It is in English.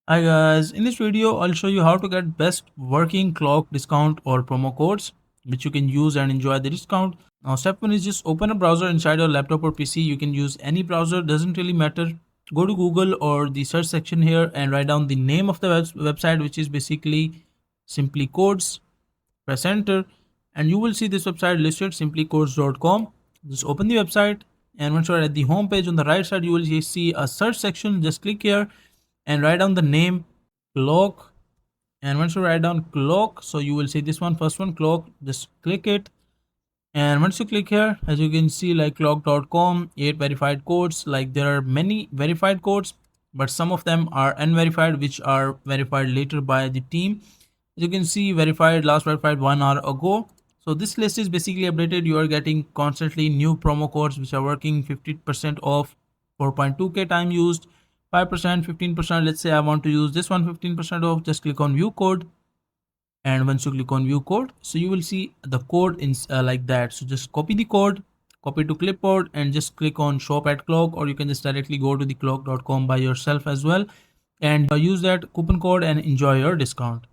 Hi guys, in this video I'll show you how to get best working Klook discount or promo codes which you can use and enjoy the discount. Now step 1 is just open a browser inside your laptop or PC. You can use any browser, doesn't really matter. Go to Google or the search section here and write down the name of the website, which is basically simply codes. Press enter and you will see this website listed, simplycodes.com. Just open the website and once you're at the home page on the right side you will see a search section. Just click here and write down the name Klook. And once you write down Klook, so you will see this one, first one, Klook. Just click it. And once you click here, as you can see, like Klook.com, 8 verified codes. Like there are many verified codes, but some of them are unverified, which are verified later by the team. As you can see, verified, last verified 1 hour ago. So this list is basically updated. You are getting constantly new promo codes which are working. 50% off, 4.2k time used, 5%, 15%. Let's say I want to use this one, 15% off. Just click on view code. And once you click on view code, so you will see the code in like that. So just copy the code, copy to clipboard and just click on shop at Klook, or you can just directly go to the Klook.com by yourself as well and use that coupon code and enjoy your discount.